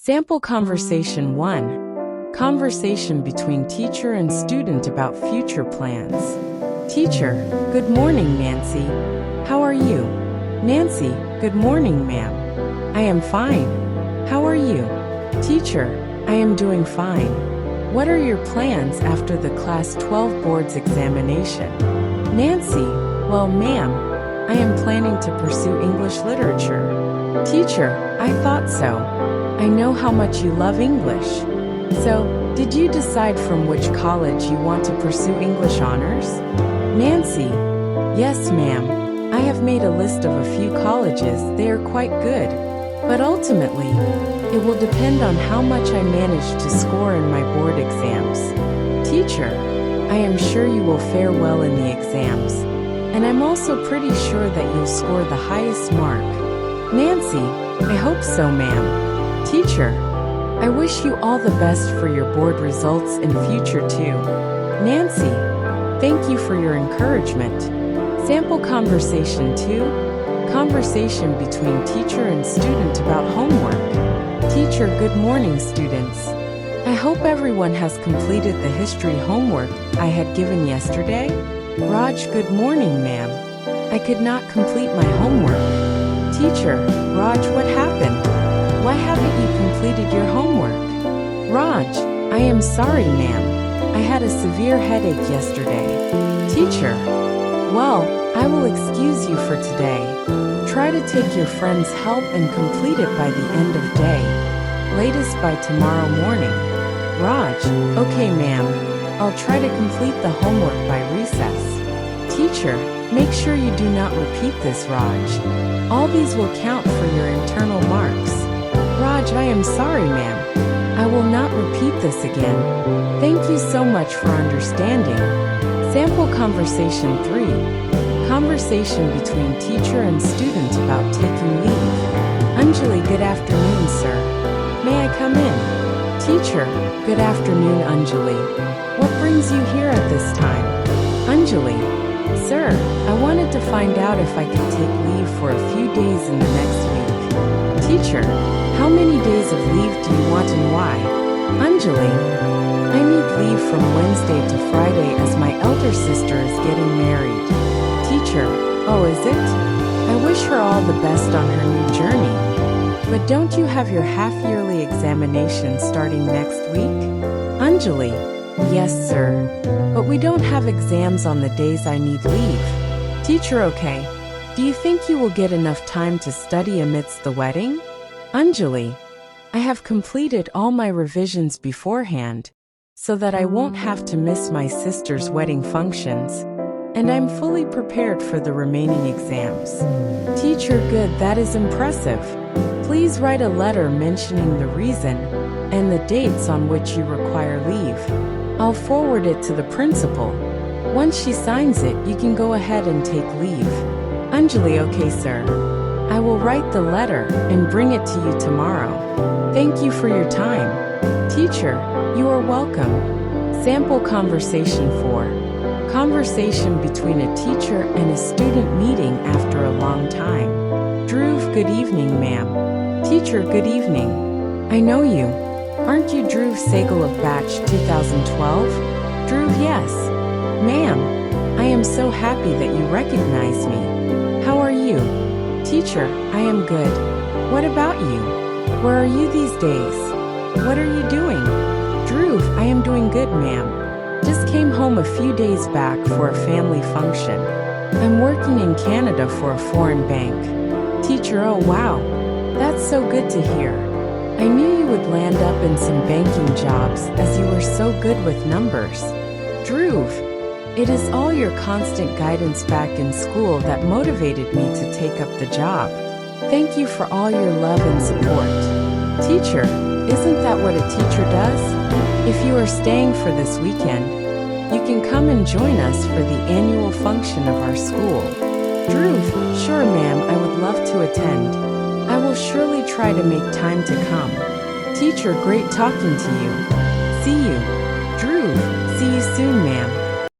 Sample Conversation 1. Conversation between teacher and student about future plans. Teacher: Good morning, Nancy. How are you? Nancy: Good morning, ma'am. I am fine. How are you? Teacher: I am doing fine. What are your plans after the Class 12 board's examination? Nancy: Well, ma'am, I am planning to pursue English literature. Teacher: I thought so. I know how much you love English. So, did you decide from which college you want to pursue English honors? Nancy: Yes, ma'am. I have made a list of a few colleges. They are quite good. But ultimately, it will depend on how much I manage to score in my board exams. Teacher: I am sure you will fare well in the exams. And I'm also pretty sure that you'll score the highest mark. Nancy: I hope so, ma'am. Teacher: I wish you all the best for your board results in future too. Nancy: Thank you for your encouragement. Sample Conversation 2. Conversation between teacher and student about homework. Teacher: Good morning, students. I hope everyone has completed the history homework I had given yesterday. Raj: Good morning, ma'am. I could not complete my homework. Teacher: Raj, what happened? Why haven't you completed your homework? Raj: I am sorry, ma'am. I had a severe headache yesterday. Teacher: Well, I will excuse you for today. Try to take your friend's help and complete it by the end of day. Latest by tomorrow morning. Raj: Okay, ma'am. I'll try to complete the homework by recess. Teacher: Make sure you do not repeat this, Raj. All these will count for your internal marks. Raj: I am sorry, ma'am. I will not repeat this again. Thank you so much for understanding. Sample Conversation 3. Conversation between teacher and student about taking leave. Anjali: Good afternoon, sir. May I come in? Teacher: Good afternoon, Anjali. What brings you here at this time? Anjali: Sir, I wanted to find out if I could take leave for a few days in the next week. Teacher: How many days of leave do you want and why? Anjali: I need leave from Wednesday to Friday as my elder sister is getting married. Teacher: Oh, is it? I wish her all the best on her new journey. But don't you have your half-yearly examination starting next week? Anjali: Yes, sir. But we don't have exams on the days I need leave. Teacher: Okay. Do you think you will get enough time to study amidst the wedding? Anjali: I have completed all my revisions beforehand, so that I won't have to miss my sister's wedding functions. And I'm fully prepared for the remaining exams. Teacher: Good, that is impressive. Please write a letter mentioning the reason and the dates on which you require leave. I'll forward it to the principal. Once she signs it, you can go ahead and take leave. Anjali: Okay, sir. I will write the letter and bring it to you tomorrow. Thank you for your time. Teacher: You are welcome. Sample Conversation 4. Conversation between a teacher and a student meeting after a long time. Dhruv: Good evening, ma'am. Teacher: Good evening. I know you. Aren't you Dhruv Sehgal of batch 2012? Dhruv: Yes. Ma'am, I am so happy that you recognize me. How are you? Teacher: I am good. What about you? Where are you these days? What are you doing? Dhruv: I am doing good, ma'am. Just came home a few days back for a family function. I'm working in Canada for a foreign bank. Teacher: Oh, wow. That's so good to hear. I knew you would land up in some banking jobs as you were so good with numbers. Dhruv: It is all your constant guidance back in school that motivated me to take up the job. Thank you for all your love and support. Teacher: Isn't that what a teacher does? If you are staying for this weekend, you can come and join us for the annual function of our school. Dhruv: Sure, ma'am, I would love to attend. I will surely try to make time to come. Teacher: Great talking to you. See you. Dhruv: See you soon, ma'am.